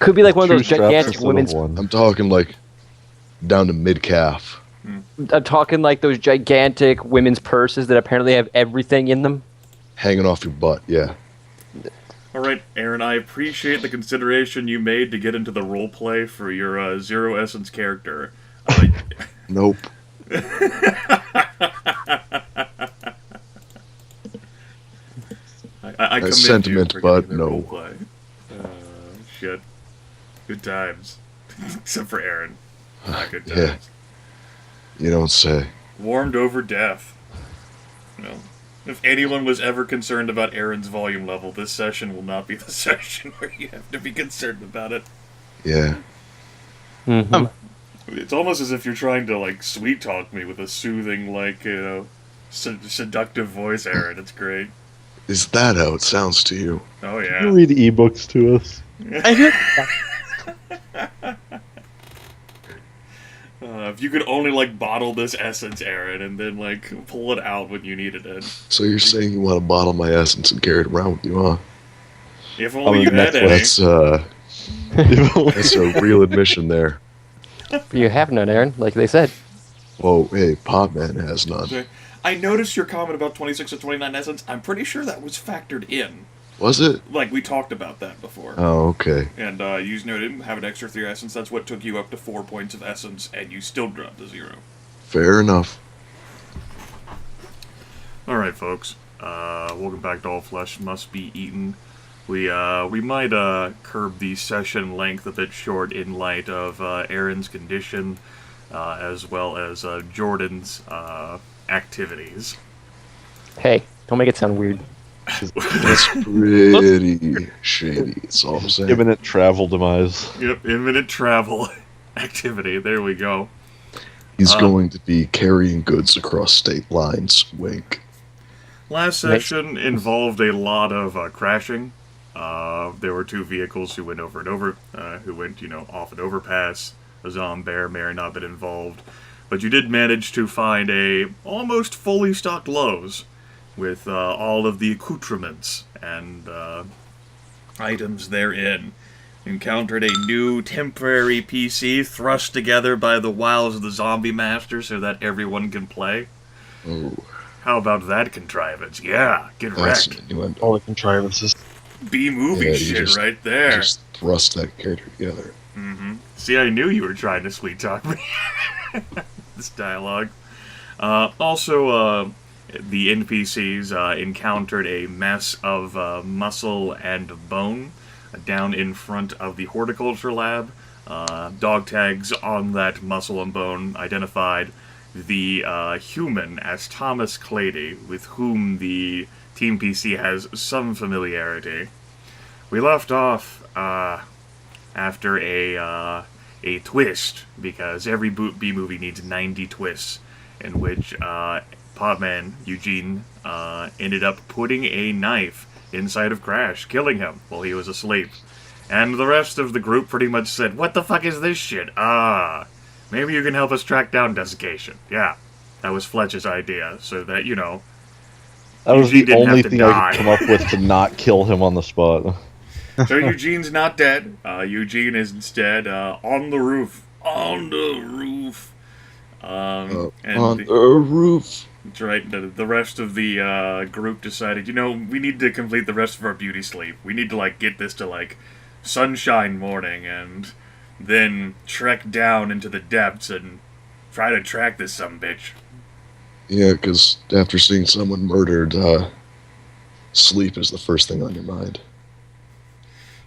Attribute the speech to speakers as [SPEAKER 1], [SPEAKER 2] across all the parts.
[SPEAKER 1] Could be like one of those
[SPEAKER 2] Two straps
[SPEAKER 1] gigantic
[SPEAKER 2] instead of
[SPEAKER 1] women's.
[SPEAKER 2] one.
[SPEAKER 3] I'm talking like down to mid-calf.
[SPEAKER 1] I'm talking like those gigantic women's purses that apparently have everything in them.
[SPEAKER 3] Hanging off your butt, yeah.
[SPEAKER 4] Alright, Aaron, I appreciate the consideration you made to get into the roleplay for your Zero Essence character.
[SPEAKER 3] Nope.
[SPEAKER 4] I commend
[SPEAKER 3] sentiment,
[SPEAKER 4] you for
[SPEAKER 3] but
[SPEAKER 4] getting the
[SPEAKER 3] no.
[SPEAKER 4] roleplay. Shit. Good times. Except for Aaron. Not good times.
[SPEAKER 3] Yeah. You don't say.
[SPEAKER 4] Warmed over death. You know, if anyone was ever concerned about Aaron's volume level, this session will not be the session where you have to be concerned about it.
[SPEAKER 3] Yeah.
[SPEAKER 1] Mm-hmm.
[SPEAKER 4] It's almost as if you're trying to, like, sweet-talk me with a soothing, like, you know, seductive voice, Aaron. It's great.
[SPEAKER 3] Is that how it sounds to you?
[SPEAKER 4] Oh,
[SPEAKER 2] You
[SPEAKER 4] yeah.
[SPEAKER 2] read ebooks to us.
[SPEAKER 4] If you could only, like, bottle this essence, Aaron, and then, like, pull it out when you needed it.
[SPEAKER 3] So you're saying you want to bottle my essence and carry it around with you, huh?
[SPEAKER 4] If only you
[SPEAKER 2] that's
[SPEAKER 4] had
[SPEAKER 2] what-
[SPEAKER 4] any.
[SPEAKER 3] That's a real admission there.
[SPEAKER 1] You have none, Aaron, like they said.
[SPEAKER 3] Whoa, hey, Podman has none.
[SPEAKER 4] Okay. I noticed your comment about 26 or 29 essence. I'm pretty sure that was factored in.
[SPEAKER 3] Was it?
[SPEAKER 4] Like, we talked about that before.
[SPEAKER 3] Oh, okay.
[SPEAKER 4] And you noted have an extra 3 essence. That's what took you up to 4 points of essence, and you still dropped to 0.
[SPEAKER 3] Fair enough.
[SPEAKER 4] Alright, folks. Welcome back to All Flesh Must Be Eaten. We might curb the session length a bit short in light of Aaron's condition, as well as Jordan's activities.
[SPEAKER 1] Hey, don't make it sound weird.
[SPEAKER 3] That's pretty shady, that's all I'm saying.
[SPEAKER 2] Imminent travel demise.
[SPEAKER 4] Yep, imminent travel activity. There we go.
[SPEAKER 3] He's going to be carrying goods across state lines. Wink.
[SPEAKER 4] Last session involved a lot of crashing. There were 2 vehicles who went over and over, who went, off an overpass. A zombear may or not have been involved. But you did manage to find a almost fully stocked Lowe's with all of the accoutrements and items therein. Encountered a new temporary PC thrust together by the wiles of the zombie master so that everyone can play.
[SPEAKER 3] Oh,
[SPEAKER 4] How about that contrivance? Yeah, get
[SPEAKER 3] that's
[SPEAKER 4] wrecked.
[SPEAKER 3] an innuendo.
[SPEAKER 2] All the contrivances.
[SPEAKER 4] B-movie
[SPEAKER 3] Yeah, you
[SPEAKER 4] shit
[SPEAKER 3] just-
[SPEAKER 4] right there.
[SPEAKER 3] Just thrust that character together.
[SPEAKER 4] See, I knew you were trying to sweet talk me. This dialogue. Also, the NPCs encountered a mess of muscle and bone down in front of the horticulture lab. Dog tags on that muscle and bone identified the human as Thomas Clady, with whom the Team PC has some familiarity. We left off after a twist, because every B-movie needs 90 twists, in which Podman, Eugene, ended up putting a knife inside of Crash, killing him while he was asleep. And the rest of the group pretty much said, "What the fuck is this shit? Maybe you can help us track down Desiccation." Yeah, that was Fletch's idea, so that,
[SPEAKER 2] That was
[SPEAKER 4] Eugene
[SPEAKER 2] the
[SPEAKER 4] didn't
[SPEAKER 2] only
[SPEAKER 4] have to
[SPEAKER 2] thing I
[SPEAKER 4] die.
[SPEAKER 2] could come up with to not kill him on the spot.
[SPEAKER 4] So Eugene's not dead. Eugene is instead on the roof. On the roof. And
[SPEAKER 3] On the roof.
[SPEAKER 4] that's right. The rest of the group decided, we need to complete the rest of our beauty sleep. We need to, get this to, sunshine morning, and then trek down into the depths and try to track this sumbitch.
[SPEAKER 3] Yeah, because after seeing someone murdered, sleep is the first thing on your mind.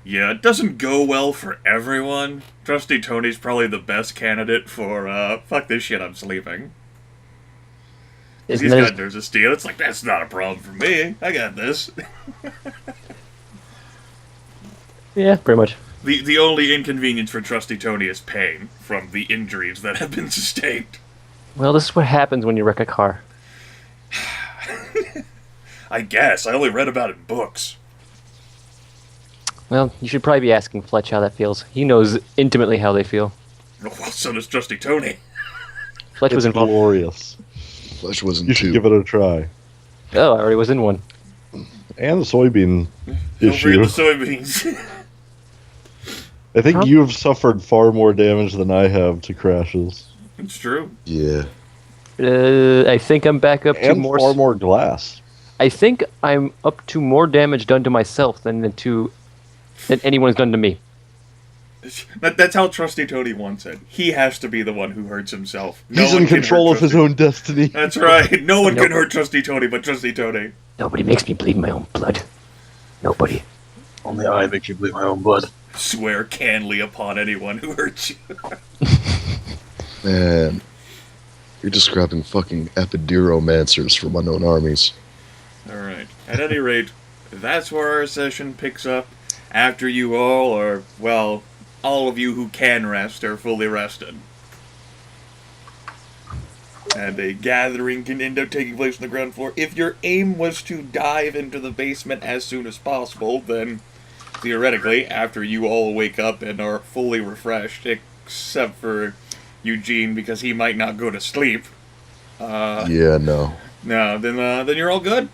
[SPEAKER 4] Yeah, it doesn't go well for everyone. Trusty Tony's probably the best candidate for, fuck this shit, I'm sleeping. He's
[SPEAKER 1] Isn't
[SPEAKER 4] got
[SPEAKER 1] it?
[SPEAKER 4] nerves of steel. It's like, that's not a problem for me. I got this.
[SPEAKER 1] Yeah, pretty much.
[SPEAKER 4] The only inconvenience for Trusty Tony is pain from the injuries that have been sustained.
[SPEAKER 1] Well, this is what happens when you wreck a car.
[SPEAKER 4] I guess. I only read about it in books.
[SPEAKER 1] Well, you should probably be asking Fletch how that feels. He knows intimately how they feel.
[SPEAKER 4] Well, so does Trusty Tony.
[SPEAKER 1] Fletch was
[SPEAKER 2] It's
[SPEAKER 1] involved.
[SPEAKER 2] glorious.
[SPEAKER 3] Flesh wasn't
[SPEAKER 2] You should
[SPEAKER 3] too.
[SPEAKER 2] give it a try.
[SPEAKER 1] Oh, I already was in one.
[SPEAKER 2] And the soybean
[SPEAKER 4] Don't forget
[SPEAKER 2] issue.
[SPEAKER 4] the soybeans.
[SPEAKER 2] I think
[SPEAKER 1] Huh?
[SPEAKER 2] you have suffered far more damage than I have to crashes.
[SPEAKER 4] It's true.
[SPEAKER 3] Yeah.
[SPEAKER 1] I think I'm back up to
[SPEAKER 2] And
[SPEAKER 1] more.
[SPEAKER 2] far more glass.
[SPEAKER 1] I think I'm up to more damage done to myself than anyone's done to me.
[SPEAKER 4] That's how Trusty Tony once said. He has to be the one who hurts himself. No
[SPEAKER 2] He's
[SPEAKER 4] one
[SPEAKER 2] in
[SPEAKER 4] can
[SPEAKER 2] control
[SPEAKER 4] hurt
[SPEAKER 2] of his
[SPEAKER 4] Trusty-
[SPEAKER 2] own destiny.
[SPEAKER 4] That's right. No one
[SPEAKER 1] Nope.
[SPEAKER 4] can hurt Trusty Tony but Trusty Tony.
[SPEAKER 1] Nobody makes me bleed my own blood. Nobody.
[SPEAKER 5] Only I make you bleed my own blood.
[SPEAKER 4] Swear canly upon anyone who hurts you.
[SPEAKER 3] Man. You're describing fucking epiduromancers from unknown armies.
[SPEAKER 4] Alright. At any rate, that's where our session picks up after you all are, well, all of you who can rest are fully rested. And a gathering can end up taking place on the ground floor. If your aim was to dive into the basement as soon as possible, then theoretically, after you all wake up and are fully refreshed, except for Eugene because he might not go to sleep,
[SPEAKER 3] Yeah, no.
[SPEAKER 4] no, then you're all good.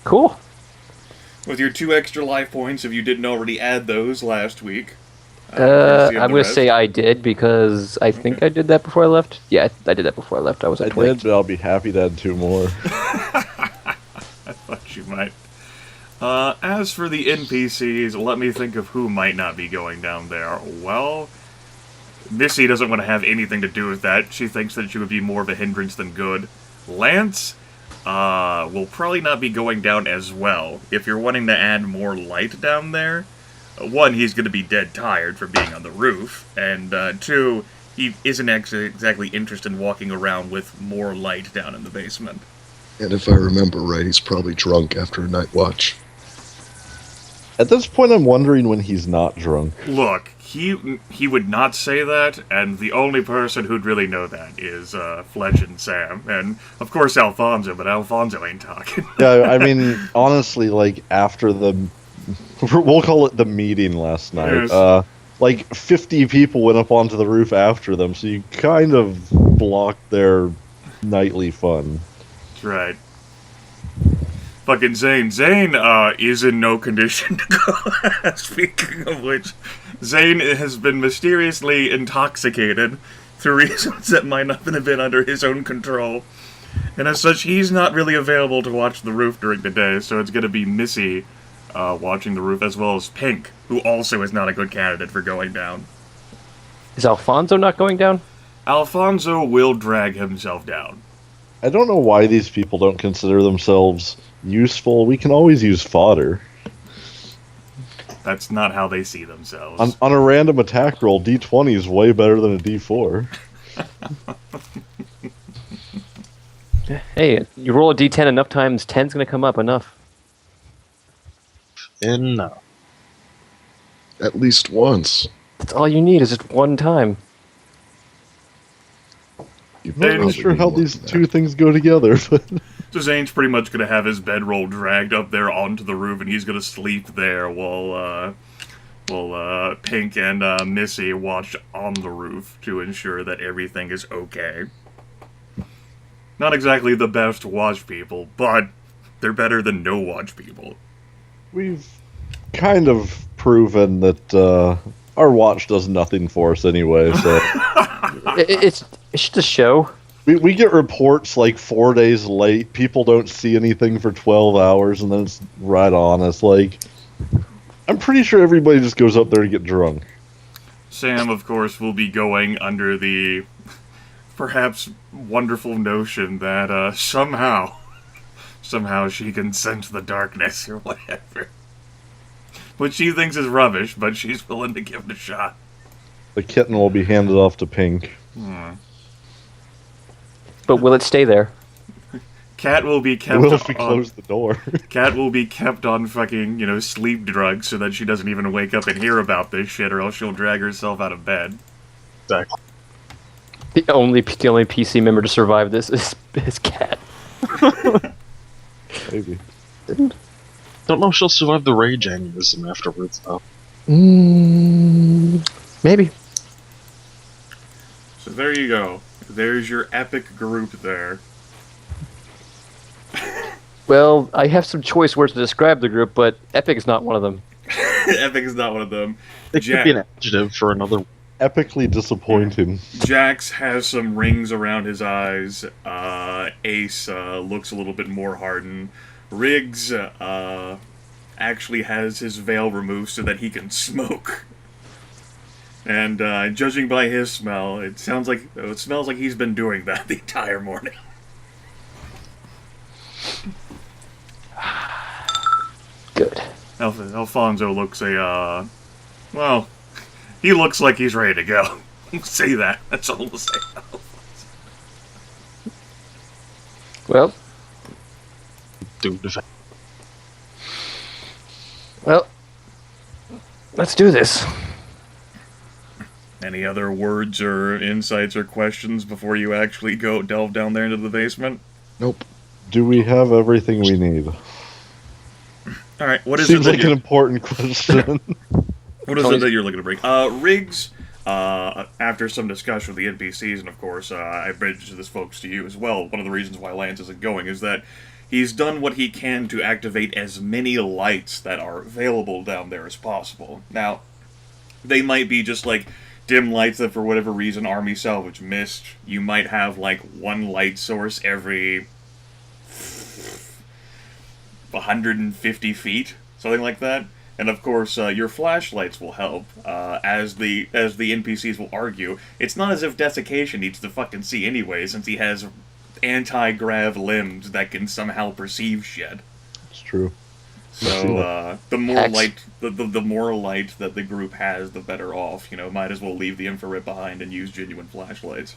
[SPEAKER 1] Cool.
[SPEAKER 4] With your 2 extra life points, if you didn't already add those last week. courtesy of
[SPEAKER 1] I'm
[SPEAKER 4] the
[SPEAKER 1] going to
[SPEAKER 4] rest.
[SPEAKER 1] say I did because I think I did that before I left. Yeah, I did that before I left. I was
[SPEAKER 2] I
[SPEAKER 1] at 20.
[SPEAKER 2] did, but I'll be happy to add 2 more.
[SPEAKER 4] I thought you might. As for the NPCs, let me think of who might not be going down there. Well, Missy doesn't want to have anything to do with that. She thinks that she would be more of a hindrance than good. Lance will probably not be going down as well. If you're wanting to add more light down there, 1, he's going to be dead tired from being on the roof, and 2, he isn't exactly interested in walking around with more light down in the basement.
[SPEAKER 3] And if I remember right, he's probably drunk after a night watch.
[SPEAKER 2] At this point, I'm wondering when he's not drunk.
[SPEAKER 4] Look, he would not say that, and the only person who'd really know that is Fletch and Sam, and of course Alfonso, but Alfonso ain't talking.
[SPEAKER 2] Yeah, I mean, honestly, like, after the... We'll call it the meeting last night.
[SPEAKER 4] Yes.
[SPEAKER 2] Like, 50 people went up onto the roof after them, so you kind of blocked their nightly fun.
[SPEAKER 4] That's right. Fucking Zane. Zane is in no condition to go. Speaking of which, Zane has been mysteriously intoxicated through reasons that might not have been under his own control. And as such, he's not really available to watch the roof during the day, so it's going to be Missy watching the roof, as well as Pink, who also is not a good candidate for going down.
[SPEAKER 1] Is Alfonso not going down?
[SPEAKER 4] Alfonso will drag himself down.
[SPEAKER 2] I don't know why these people don't consider themselves useful. We can always use fodder.
[SPEAKER 4] That's not how they see themselves.
[SPEAKER 2] On a random attack roll, D20 is way better than a D4.
[SPEAKER 1] Hey, you roll a d10 enough times, 10's going to come up enough.
[SPEAKER 5] And no.
[SPEAKER 3] At least once.
[SPEAKER 1] That's all you need is just one time.
[SPEAKER 3] You
[SPEAKER 2] I'm not really
[SPEAKER 3] probably
[SPEAKER 2] sure
[SPEAKER 3] need
[SPEAKER 2] how
[SPEAKER 3] more
[SPEAKER 2] these
[SPEAKER 3] than that.
[SPEAKER 2] 2 things go together, but...
[SPEAKER 4] So Zane's pretty much going to have his bedroll dragged up there onto the roof, and he's going to sleep there while Pink and Missy watch on the roof to ensure that everything is okay. Not exactly the best watch people, but they're better than no watch people.
[SPEAKER 2] We've kind of proven that our watch does nothing for us anyway, so...
[SPEAKER 1] It's just a show.
[SPEAKER 2] We get reports like 4 days late, people don't see anything for 12 hours, and then it's right on. It's like... I'm pretty sure everybody just goes up there to get drunk.
[SPEAKER 4] Sam, of course, will be going under the perhaps wonderful notion that somehow she can sense the darkness or whatever. Which she thinks is rubbish, but she's willing to give it a shot.
[SPEAKER 2] The kitten will be handed off to Pink.
[SPEAKER 1] But will it stay there?
[SPEAKER 4] Cat will be kept
[SPEAKER 2] Will if we
[SPEAKER 4] on,
[SPEAKER 2] close the door?
[SPEAKER 4] Cat will be kept on fucking, sleep drugs so that she doesn't even wake up and hear about this shit, or else she'll drag herself out of bed.
[SPEAKER 5] Exactly.
[SPEAKER 1] The only PC member to survive this is Cat.
[SPEAKER 2] Maybe.
[SPEAKER 5] Don't know if she'll survive the rage aneurysm afterwards, though.
[SPEAKER 1] Maybe.
[SPEAKER 4] So there you go. There's your epic group there.
[SPEAKER 1] Well, I have some choice words to describe the group, but epic is not one of them.
[SPEAKER 4] Epic is not one of them.
[SPEAKER 5] It could be an adjective for another.
[SPEAKER 2] Epically disappointing.
[SPEAKER 4] Jax has some rings around his eyes. Ace looks a little bit more hardened. Riggs actually has his veil removed so that he can smoke. And judging by his smell, it smells like he's been doing that the entire morning.
[SPEAKER 1] Good.
[SPEAKER 4] Alfonso looks well, he looks like he's ready to go. Say that. That's all we'll say.
[SPEAKER 1] Well,
[SPEAKER 5] Dude,
[SPEAKER 1] let's do this.
[SPEAKER 4] Any other words or insights or questions before you actually go delve down there into the basement?
[SPEAKER 3] Nope.
[SPEAKER 2] Do we have everything we need?
[SPEAKER 4] All right. What is
[SPEAKER 2] Seems
[SPEAKER 4] it?
[SPEAKER 2] like an important question.
[SPEAKER 4] What is it that you're looking to bring? Riggs, after some discussion with the NPCs, and of course, I bridged this folks to you as well, one of the reasons why Lance isn't going is that he's done what he can to activate as many lights that are available down there as possible. Now, they might be just like dim lights that for whatever reason Army Salvage missed. You might have like one light source every 150 feet, something like that. And of course, your flashlights will help. As the NPCs will argue, it's not as if Desiccation needs to fucking see anyway, since he has anti-grav limbs that can somehow perceive shit.
[SPEAKER 2] It's true.
[SPEAKER 4] So the more light, the more light that the group has, the better off. Might as well leave the infrared behind and use genuine flashlights.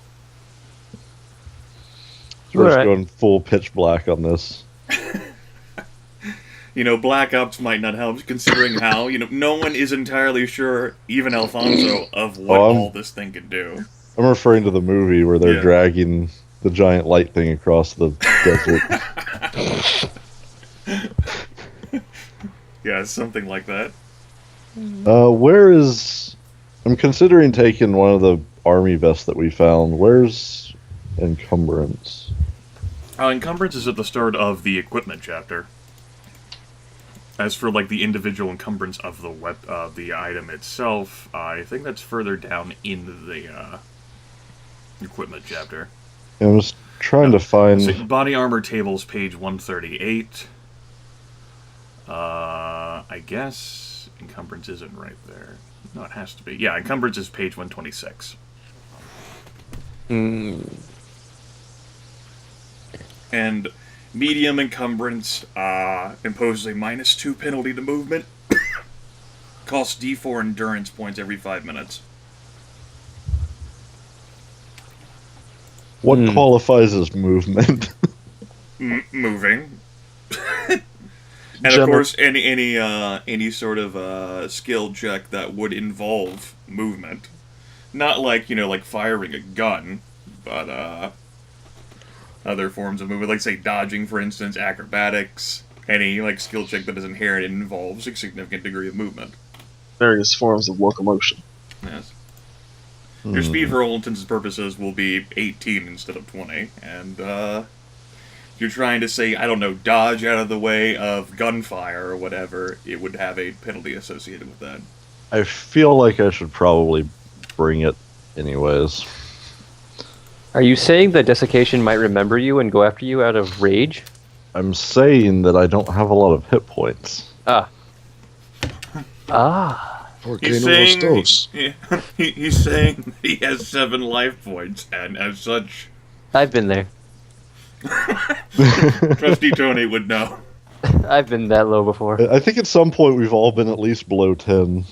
[SPEAKER 2] We're just
[SPEAKER 1] Alright.
[SPEAKER 2] going full pitch black on this.
[SPEAKER 4] Black ops might not help, considering how, no one is entirely sure, even Alfonso, of what all this thing can do.
[SPEAKER 2] I'm referring to the movie where they're
[SPEAKER 4] Yeah.
[SPEAKER 2] dragging the giant light thing across the desert.
[SPEAKER 4] Yeah, something like that.
[SPEAKER 2] Where is... I'm considering taking one of the army vests that we found. Where's Encumbrance?
[SPEAKER 4] Encumbrance is at the start of the equipment chapter. As for, the individual encumbrance of the item itself, I think that's further down in the equipment chapter.
[SPEAKER 2] I was trying to find...
[SPEAKER 4] So, body armor tables, page 138. I guess encumbrance isn't right there. No, it has to be. Yeah, encumbrance is page 126. And medium encumbrance imposes a -2 penalty to movement. Costs D4 endurance points every 5 minutes.
[SPEAKER 2] What qualifies as movement?
[SPEAKER 4] Moving. And of course, any sort of skill check that would involve movement, not like firing a gun, but other forms of movement, like say dodging, for instance, acrobatics, any skill check that is inherent and involves a significant degree of movement.
[SPEAKER 5] various forms of locomotion.
[SPEAKER 4] Yes. Your speed, for all intents and purposes, will be 18 instead of 20, and you're trying to say, I don't know, dodge out of the way of gunfire or whatever, it would have a penalty associated with that.
[SPEAKER 2] I feel like I should probably bring it anyways.
[SPEAKER 1] Are you saying that Desiccation might remember you and go after you out of rage?
[SPEAKER 2] I'm saying that I don't have a lot of hit points.
[SPEAKER 1] Ah.
[SPEAKER 4] He's saying, he's saying he has 7 life points, and as such,
[SPEAKER 1] I've been there.
[SPEAKER 4] Trusty Tony would know.
[SPEAKER 1] I've been that low before.
[SPEAKER 2] I think at some point we've all been at least below 10.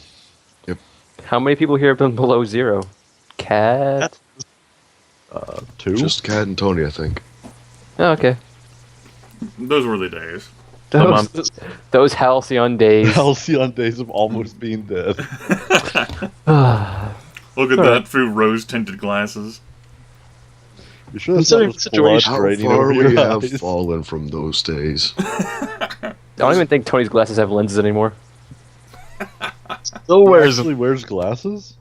[SPEAKER 1] How many people here have been below 0? Cat?
[SPEAKER 2] 2?
[SPEAKER 3] Just Cat and Tony, I think.
[SPEAKER 1] Oh, okay.
[SPEAKER 4] Those were the days.
[SPEAKER 1] Those halcyon days.
[SPEAKER 2] Halcyon days of almost being dead.
[SPEAKER 4] Look at that through rose-tinted glasses.
[SPEAKER 2] You sure that's
[SPEAKER 5] Considering
[SPEAKER 2] not
[SPEAKER 5] the
[SPEAKER 2] just blood
[SPEAKER 5] situation-
[SPEAKER 3] How
[SPEAKER 2] draining
[SPEAKER 3] far
[SPEAKER 2] over
[SPEAKER 3] we
[SPEAKER 2] your
[SPEAKER 3] have
[SPEAKER 2] eyes?
[SPEAKER 3] fallen from those days.
[SPEAKER 1] I don't even think Tony's glasses have lenses anymore.
[SPEAKER 5] Still
[SPEAKER 2] He
[SPEAKER 5] wears them.
[SPEAKER 2] actually wears glasses?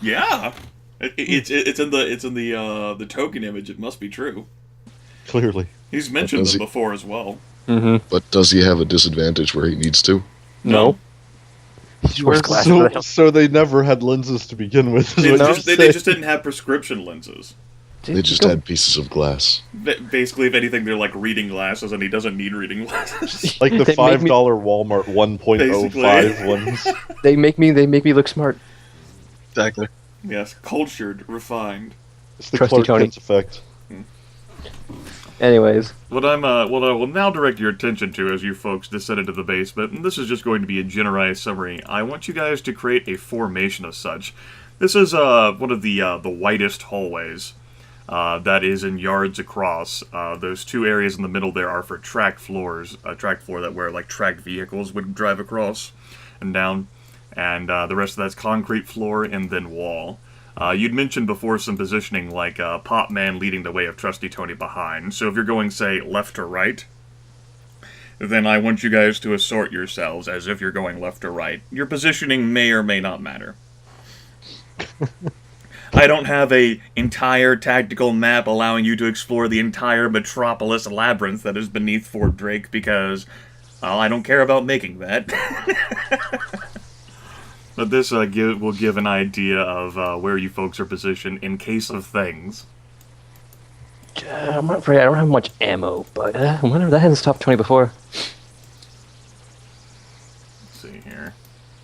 [SPEAKER 4] Yeah, it's in the token image. It must be true.
[SPEAKER 2] Clearly.
[SPEAKER 4] He's mentioned
[SPEAKER 3] Does
[SPEAKER 4] them
[SPEAKER 3] he?
[SPEAKER 4] before as well.
[SPEAKER 1] Mm-hmm.
[SPEAKER 3] But does he have a disadvantage where he needs to?
[SPEAKER 1] No. He wears glasses.
[SPEAKER 2] So they never had lenses to begin with. is
[SPEAKER 4] They
[SPEAKER 2] what
[SPEAKER 4] just,
[SPEAKER 2] you're
[SPEAKER 4] they
[SPEAKER 2] saying.
[SPEAKER 4] just didn't have prescription lenses.
[SPEAKER 3] They just had pieces of glass.
[SPEAKER 4] Basically, if anything, they're like reading glasses, and he doesn't need reading glasses.
[SPEAKER 2] Like the
[SPEAKER 1] They make
[SPEAKER 2] $5
[SPEAKER 1] me-
[SPEAKER 2] Walmart 1.05 ones.
[SPEAKER 1] They make me look smart.
[SPEAKER 5] Exactly.
[SPEAKER 4] Yes, cultured, refined.
[SPEAKER 2] It's the
[SPEAKER 1] Trusty
[SPEAKER 2] Clark
[SPEAKER 1] Tony.
[SPEAKER 2] Kent effect.
[SPEAKER 1] Anyways,
[SPEAKER 4] What I will now direct your attention to as you folks descend into the basement, and this is just going to be a generalized summary. I want you guys to create a formation of such. This is one of the widest hallways that is in yards across. Those two areas in the middle there are for track floors, a track floor that where like tracked vehicles would drive across and down, and the rest of that's concrete floor and then wall. You'd mentioned before some positioning like Pop Man leading the way of Trusty Tony behind. So if you're going, say, left to right, then I want you guys to assort yourselves as if you're going left to right. Your positioning may or may not matter. I don't have a entire tactical map allowing you to explore the entire metropolis labyrinth that is beneath Fort Drake because I don't care about making that. But this will give an idea of where you folks are positioned in case of things.
[SPEAKER 1] I'm not afraid I don't have much ammo, but I wonder if that hasn't stopped Tony before.
[SPEAKER 4] Let's see here.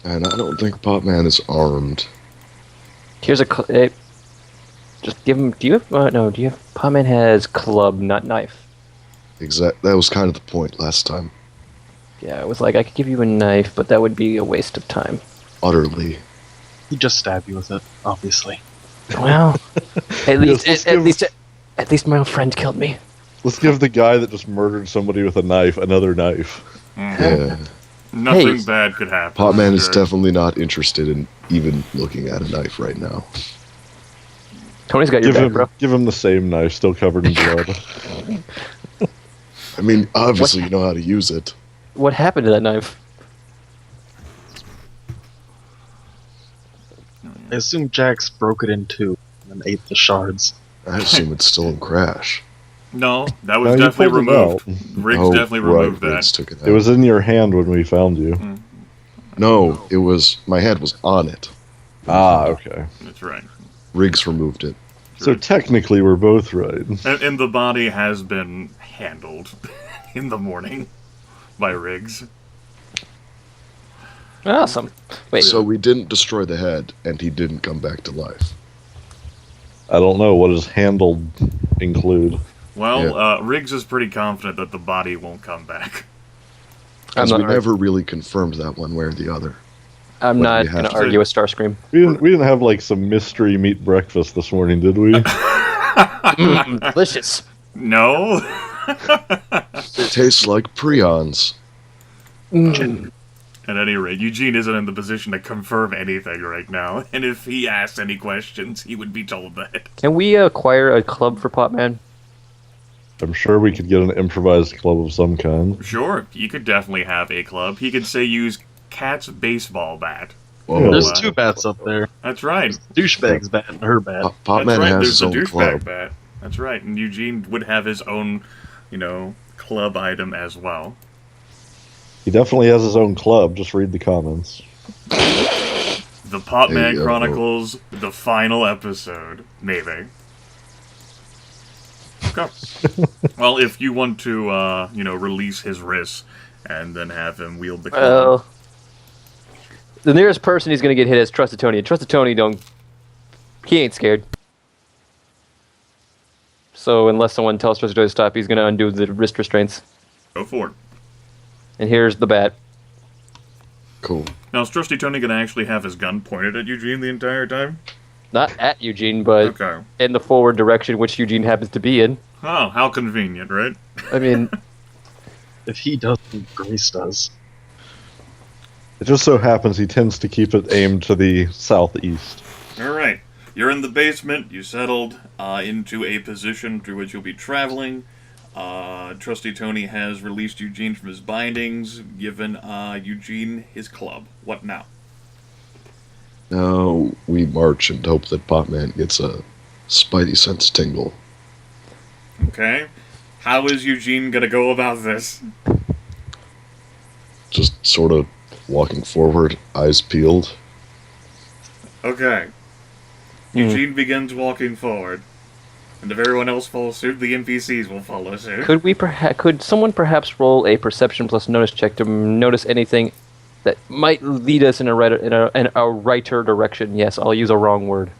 [SPEAKER 3] And I don't think Popman is armed.
[SPEAKER 1] Here's a. Just give him. Do you have? No. Do you have? Pomman has club, not knife.
[SPEAKER 3] That was kind of the point last time.
[SPEAKER 1] Yeah, it was like I could give you a knife, but that would be a waste of time.
[SPEAKER 3] Utterly.
[SPEAKER 5] He'd just stab you with it, obviously.
[SPEAKER 1] Well, at least,
[SPEAKER 2] let's
[SPEAKER 1] at least my old friend killed me.
[SPEAKER 2] Let's give the guy that just murdered somebody with a knife another knife.
[SPEAKER 3] Yeah.
[SPEAKER 4] Nothing
[SPEAKER 1] Hey.
[SPEAKER 4] bad could happen.
[SPEAKER 3] Popman is
[SPEAKER 4] Sure.
[SPEAKER 3] definitely not interested in even looking at a knife right now.
[SPEAKER 1] Tony's got your back, bro.
[SPEAKER 2] Give him the same knife, still covered in blood.
[SPEAKER 3] I mean, obviously you know how to use it.
[SPEAKER 1] What happened to that knife?
[SPEAKER 5] I assume Jax broke it in two and then ate the shards.
[SPEAKER 3] I assume it's still in Crash.
[SPEAKER 4] No, that
[SPEAKER 2] No,
[SPEAKER 4] was
[SPEAKER 2] you
[SPEAKER 4] definitely
[SPEAKER 2] pulled it
[SPEAKER 4] removed. Riggs definitely removed that.
[SPEAKER 3] Riggs took it out.
[SPEAKER 2] It was in your hand when we found you.
[SPEAKER 3] No, it was my hand was on it.
[SPEAKER 2] Ah, okay.
[SPEAKER 4] That's right.
[SPEAKER 3] Riggs removed it.
[SPEAKER 2] So technically, we're both right.
[SPEAKER 4] And the body has been handled in the morning by Riggs.
[SPEAKER 1] Awesome. Wait.
[SPEAKER 3] So we didn't destroy the head, and he didn't come back to life.
[SPEAKER 2] I don't know. What does handled include?
[SPEAKER 4] Well, Riggs is pretty confident that the body won't come back.
[SPEAKER 3] Because
[SPEAKER 1] I'm
[SPEAKER 3] we
[SPEAKER 1] not-
[SPEAKER 3] never really confirmed that one way or the other.
[SPEAKER 1] I'm
[SPEAKER 3] what
[SPEAKER 1] not
[SPEAKER 3] do we have
[SPEAKER 1] going to
[SPEAKER 3] to
[SPEAKER 1] argue with Starscream.
[SPEAKER 2] We didn't have like some mystery meat breakfast this morning, did we?
[SPEAKER 1] Delicious.
[SPEAKER 4] No?
[SPEAKER 3] It tastes like prions.
[SPEAKER 4] At any rate, Eugene isn't in the position to confirm anything right now, and if he asks any questions, he would be told that.
[SPEAKER 1] Can we acquire a club for Popman?
[SPEAKER 2] I'm sure we could get an improvised club of some kind.
[SPEAKER 4] Sure, you could definitely have a club. He could say use Cat's baseball bat.
[SPEAKER 3] Well,
[SPEAKER 5] There's
[SPEAKER 4] wow.
[SPEAKER 5] two bats up there.
[SPEAKER 4] That's right.
[SPEAKER 5] Douchebag's bat and her bat.
[SPEAKER 3] Popman
[SPEAKER 4] That's right.
[SPEAKER 3] has
[SPEAKER 4] There's
[SPEAKER 3] his
[SPEAKER 4] the
[SPEAKER 3] own
[SPEAKER 4] douchebag
[SPEAKER 3] club.
[SPEAKER 4] bat. That's right. And Eugene would have his own, club item as well.
[SPEAKER 2] He definitely has his own club. Just read the comments.
[SPEAKER 4] The
[SPEAKER 3] There
[SPEAKER 4] Popman
[SPEAKER 3] you go.
[SPEAKER 4] Chronicles, the final episode. Maybe. Okay. Well, if you want to, release his wrists and then have him wield the club.
[SPEAKER 1] Well, the nearest person he's going to get hit is Trusted Tony. And Trusted Tony he ain't scared. So unless someone tells Trusted Tony to stop, he's going to undo the wrist restraints.
[SPEAKER 4] Go for it.
[SPEAKER 1] And here's the bat.
[SPEAKER 3] Cool.
[SPEAKER 4] Now, is Trusty Tony going to actually have his gun pointed at Eugene the entire time?
[SPEAKER 1] Not at Eugene, but
[SPEAKER 4] Okay.
[SPEAKER 1] in the forward direction which Eugene happens to be in.
[SPEAKER 4] Oh, how convenient, right?
[SPEAKER 1] I mean,
[SPEAKER 5] If he doesn't, Grace does.
[SPEAKER 2] It just so happens he tends to keep it aimed to the southeast.
[SPEAKER 4] All right. You're in the basement. You settled into a position through which you'll be traveling. Trusty Tony has released Eugene from his bindings, given Eugene his club. What now?
[SPEAKER 3] Now we march and hope that Popman gets a spidey sense tingle.
[SPEAKER 4] Okay. How is Eugene going to go about this?
[SPEAKER 3] Just sort of walking forward, eyes peeled.
[SPEAKER 4] Okay. Eugene begins walking forward. And if everyone else follows suit, the NPCs will follow suit.
[SPEAKER 1] Could someone perhaps roll a perception plus notice check to notice anything that might lead us in a righter direction? Yes, I'll use a wrong word.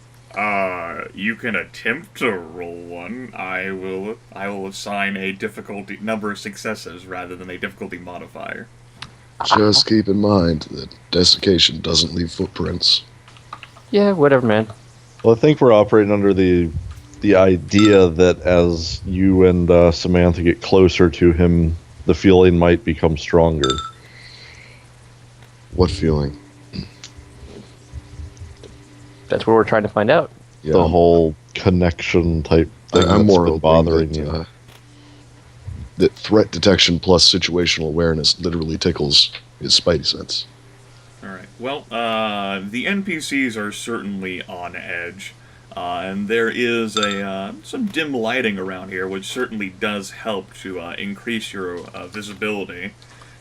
[SPEAKER 4] You can attempt to roll one. I will assign a difficulty number of successes rather than a difficulty modifier.
[SPEAKER 3] Just keep in mind that desiccation doesn't leave footprints.
[SPEAKER 1] Yeah, whatever, man.
[SPEAKER 2] Well, I think we're operating under the idea that as you and Samantha get closer to him, the feeling might become stronger.
[SPEAKER 3] What feeling?
[SPEAKER 1] That's what we're trying to find out.
[SPEAKER 3] Yeah,
[SPEAKER 2] The whole connection type thing
[SPEAKER 3] I'm
[SPEAKER 2] that's
[SPEAKER 3] more
[SPEAKER 2] been
[SPEAKER 3] hoping
[SPEAKER 2] bothering
[SPEAKER 3] that,
[SPEAKER 2] you.
[SPEAKER 3] That threat detection plus situational awareness literally tickles his spidey sense.
[SPEAKER 4] Alright. Well, the NPCs are certainly on edge. And there is some dim lighting around here, which certainly does help to increase your visibility.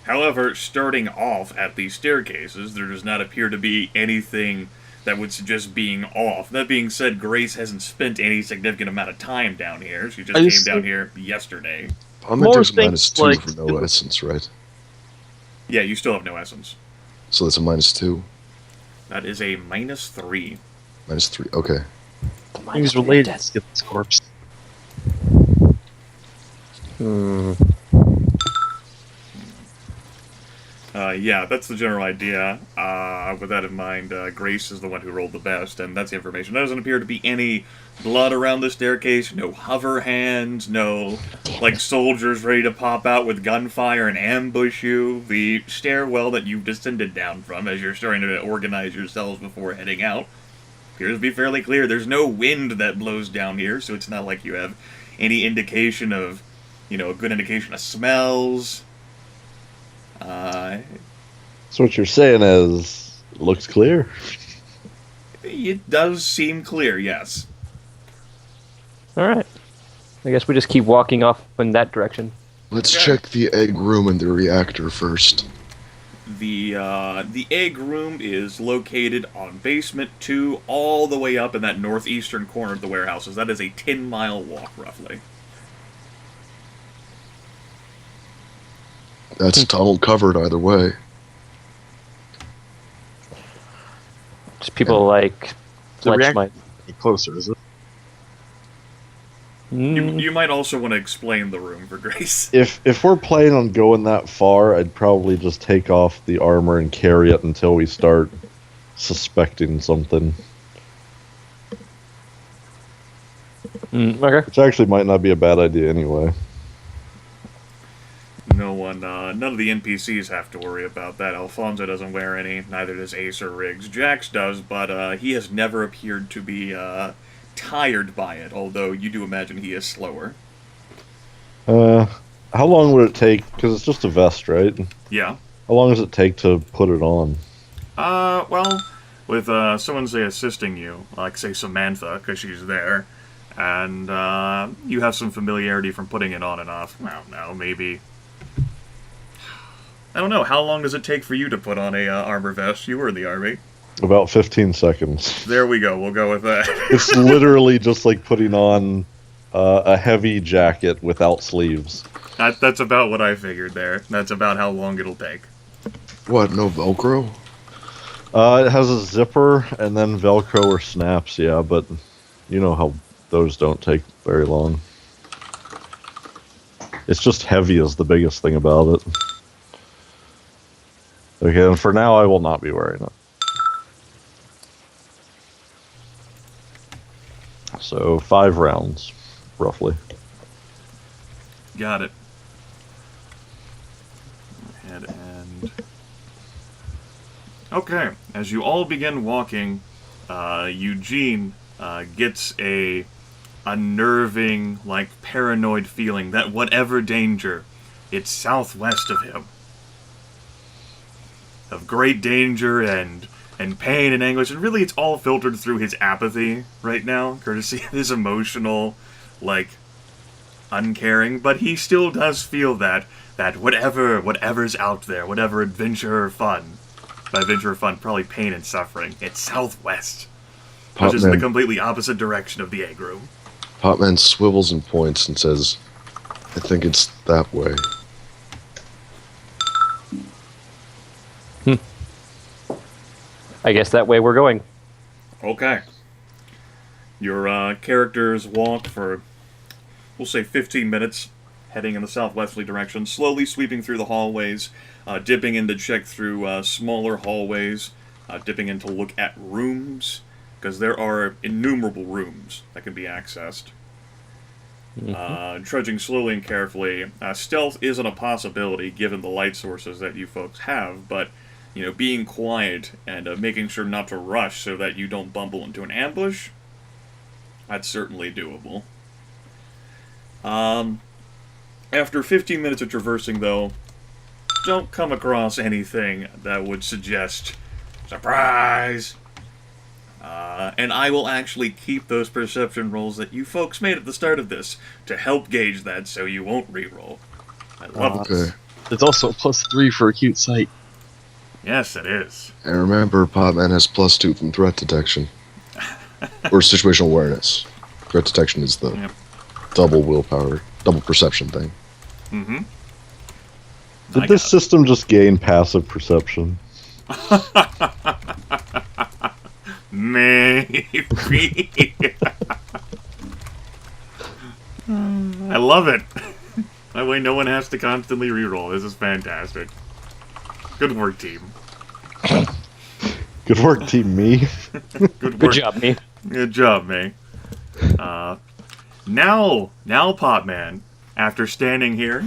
[SPEAKER 4] However, starting off at these staircases, there does not appear to be anything that would suggest being off. That being said, Grace hasn't spent any significant amount of time down here. She just came down here yesterday.
[SPEAKER 3] Commenter's
[SPEAKER 5] More
[SPEAKER 3] minus
[SPEAKER 5] things
[SPEAKER 3] 2
[SPEAKER 5] like-
[SPEAKER 3] for no essence, right?
[SPEAKER 4] Yeah, you still have no essence.
[SPEAKER 3] So that's a minus 2.
[SPEAKER 4] That is a -3.
[SPEAKER 3] Minus 3, okay.
[SPEAKER 5] Things related to this corpse.
[SPEAKER 4] Yeah, that's the general idea. With that in mind, Grace is the one who rolled the best, and that's the information. There doesn't appear to be any blood around the staircase, no hover hands, no, like, soldiers ready to pop out with gunfire and ambush you. The stairwell that you've descended down from as you're starting to organize yourselves before heading out appears to be fairly clear. There's no wind that blows down here, so it's not like you have any indication of, a good indication of smells.
[SPEAKER 2] So what you're saying is, it looks clear.
[SPEAKER 4] It does seem clear, yes.
[SPEAKER 1] All right. I guess we just keep walking off in that direction.
[SPEAKER 3] Let's
[SPEAKER 4] Okay.
[SPEAKER 3] check the egg room and the reactor first.
[SPEAKER 4] The egg room is located on basement 2, all the way up in that northeastern corner of the warehouses. That is a 10-mile walk, roughly.
[SPEAKER 3] That's tunnel covered either way.
[SPEAKER 1] Just people like
[SPEAKER 5] The
[SPEAKER 1] Fletch
[SPEAKER 5] reactor
[SPEAKER 1] might.
[SPEAKER 5] Get closer, is it?
[SPEAKER 4] You might also want to explain the room for Grace.
[SPEAKER 2] If we're planning on going that far, I'd probably just take off the armor and carry it until we start suspecting something.
[SPEAKER 1] Okay.
[SPEAKER 2] Which actually might not be a bad idea anyway.
[SPEAKER 4] None of the NPCs have to worry about that. Alfonso doesn't wear any, neither does Ace or Riggs. Jax does, but he has never appeared to be tired by it, although you do imagine he is slower.
[SPEAKER 2] How long would it take? Because it's just a vest, right?
[SPEAKER 4] Yeah.
[SPEAKER 2] How long does it take to put it on?
[SPEAKER 4] Well, with someone, say, assisting you, like, say, Samantha, because she's there, and you have some familiarity from putting it on and off, I don't know, maybe... I don't know, how long does it take for you to put on a armor vest? You were in the army.
[SPEAKER 2] About 15 seconds.
[SPEAKER 4] There we go, we'll go with that.
[SPEAKER 2] It's literally just like putting on a heavy jacket without sleeves.
[SPEAKER 4] That's about what I figured there. That's about how long it'll take.
[SPEAKER 3] What, no Velcro?
[SPEAKER 2] It has a zipper and then Velcro or snaps, yeah, but you know how those don't take very long. It's just heavy is the biggest thing about it. Okay, and for now I will not be wearing it. So 5 rounds, roughly.
[SPEAKER 4] Got it. Head and... Okay, as you all begin walking, Eugene gets a unnerving, like, paranoid feeling that whatever danger, it's southwest of him. Of great danger and pain and anguish, and really it's all filtered through his apathy right now, courtesy of his emotional, like, uncaring, but he still does feel that whatever's out there, whatever adventure or fun, By venture of fun, probably pain and suffering. It's southwest, which is in the completely opposite direction of the egg room.
[SPEAKER 3] Popman swivels and points and says, I think it's that way.
[SPEAKER 1] I guess that way we're going.
[SPEAKER 4] Okay. Your characters walk for, we'll say 15 minutes, heading in the southwesterly direction, slowly sweeping through the hallways, dipping in to check through smaller hallways, dipping in to look at rooms, because there are innumerable rooms that can be accessed. Trudging slowly and carefully. Stealth isn't a possibility given the light sources that you folks have, but being quiet and making sure not to rush so that you don't bumble into an ambush, that's certainly doable. After 15 minutes of traversing, though, don't come across anything that would suggest surprise. And I will actually keep those perception rolls that you folks made at the start of this to help gauge that so you won't reroll. I love it.
[SPEAKER 3] Okay.
[SPEAKER 5] It's also a +3 for acute sight.
[SPEAKER 4] Yes, it is.
[SPEAKER 3] And remember, Popman has +2 from threat detection. Or situational awareness. Threat detection is the double willpower, double perception thing.
[SPEAKER 4] Mm-hmm.
[SPEAKER 2] Did this system just gain passive perception?
[SPEAKER 4] Maybe. I love it. That way no one has to constantly reroll. This is fantastic. Good work, team.
[SPEAKER 2] Good work, team me.
[SPEAKER 1] Good job, me.
[SPEAKER 4] Good job, me. Now, Popman, after standing here,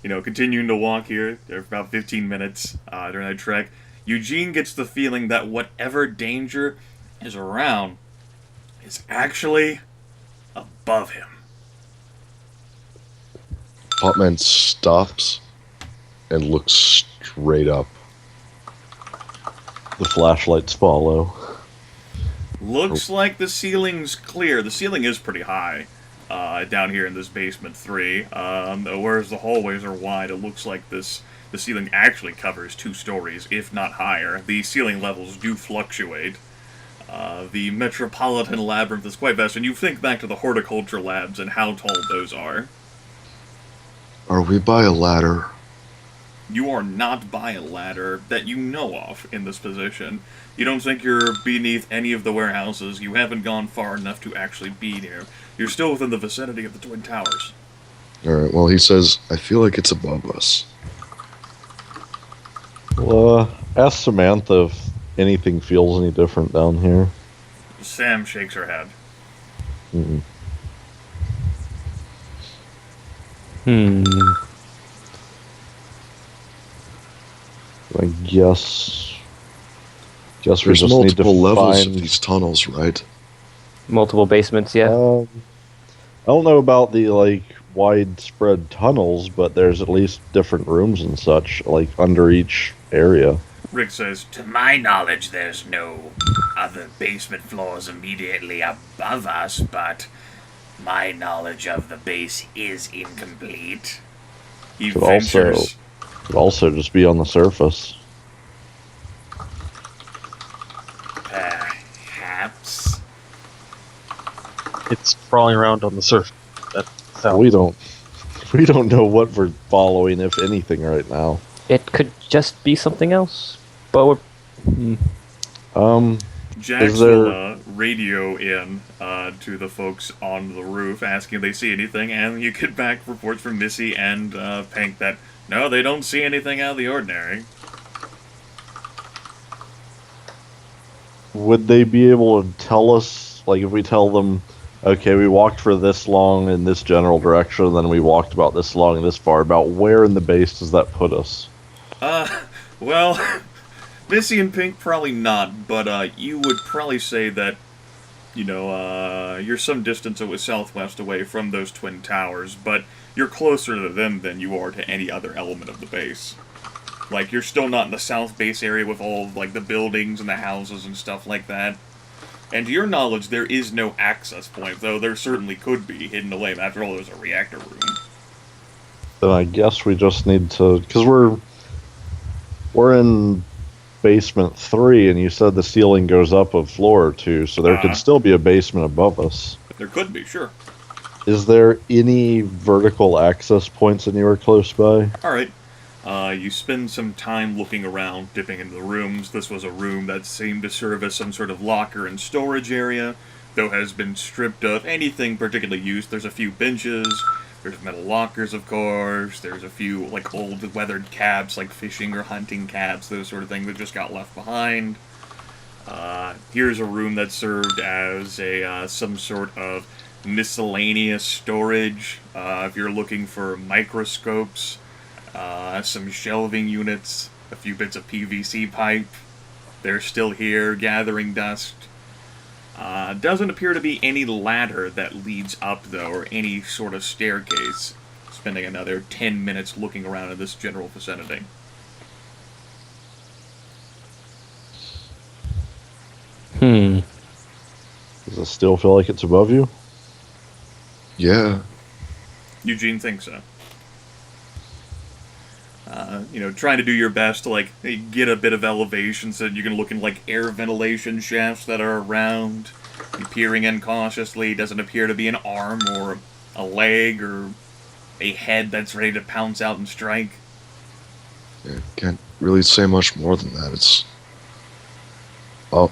[SPEAKER 4] continuing to walk here for about 15 minutes during that trek, Eugene gets the feeling that whatever danger is around is actually above him.
[SPEAKER 3] Popman stops and looks straight up.
[SPEAKER 2] The flashlights follow.
[SPEAKER 4] Looks like the ceiling's clear. The ceiling is pretty high down here in this basement 3. Whereas the hallways are wide, it looks like the ceiling actually covers 2 stories, if not higher. The ceiling levels do fluctuate. The Metropolitan Labyrinth is quite vast, and you think back to the horticulture labs and how tall those are.
[SPEAKER 3] Are we by a ladder?
[SPEAKER 4] You are not by a ladder that you know of in this position. You don't think you're beneath any of the warehouses. You haven't gone far enough to actually be near. You're still within the vicinity of the Twin Towers.
[SPEAKER 3] Alright, well, he says, I feel like it's above us.
[SPEAKER 2] Well, ask Samantha if anything feels any different down here.
[SPEAKER 4] Sam shakes her head.
[SPEAKER 2] Mm-mm. I guess we
[SPEAKER 3] There's
[SPEAKER 2] just need to
[SPEAKER 3] multiple levels
[SPEAKER 2] find
[SPEAKER 3] of these tunnels, right?
[SPEAKER 1] Multiple basements, yeah.
[SPEAKER 2] I don't know about the widespread tunnels, but there's at least different rooms and such under each area.
[SPEAKER 4] Rick says, to my knowledge, there's no other basement floors immediately above us, but my knowledge of the base is incomplete. He ventures.
[SPEAKER 2] Could also just be on the surface.
[SPEAKER 4] Perhaps.
[SPEAKER 5] It's crawling around on the surface. That sounds.
[SPEAKER 2] We don't know what we're following, if anything, right now.
[SPEAKER 1] It could just be something else. But
[SPEAKER 4] Jax
[SPEAKER 2] is there...
[SPEAKER 4] will radio in to the folks on the roof, asking if they see anything, and you get back reports from Missy and Pink that, no, they don't see anything out of the ordinary.
[SPEAKER 2] Would they be able to tell us, if we tell them, okay, we walked for this long in this general direction, then we walked about this long and this far, about where in the base does that put us?
[SPEAKER 4] Well, Missy and Pink probably not, but you would probably say that, you're some distance southwest away from those Twin Towers, but you're closer to them than you are to any other element of the base. You're still not in the south base area with all, the buildings and the houses and stuff like that. And to your knowledge, there is no access point, though there certainly could be hidden away. After all, there's a reactor room.
[SPEAKER 2] Then I guess we just need to... Because we're in basement 3, and you said the ceiling goes up a floor or two, so there could still be a basement above us.
[SPEAKER 4] There could be, sure.
[SPEAKER 2] Is there any vertical access points anywhere close by?
[SPEAKER 4] All right. You spend some time looking around, dipping into the rooms. This was a room that seemed to serve as some sort of locker and storage area, though has been stripped of anything particularly used. There's a few benches, there's metal lockers, of course, there's a few, like, old weathered cabs, like fishing or hunting cabs, those sort of things that just got left behind. Here's a room that served as a some sort of miscellaneous storage. If you're looking for microscopes, some shelving units, a few bits of PVC pipe. They're still here, gathering dust. Doesn't appear to be any ladder that leads up, though, or any sort of staircase. Spending another 10 minutes looking around in this general vicinity.
[SPEAKER 2] Does it still feel like it's above you?
[SPEAKER 3] Yeah.
[SPEAKER 4] Eugene thinks so. Trying to do your best to, like, get a bit of elevation so that you can look in, like, air ventilation shafts that are around. And peering in cautiously, doesn't appear to be an arm or a leg or a head that's ready to pounce out and strike.
[SPEAKER 3] Yeah, can't really say much more than that. It's... Oh,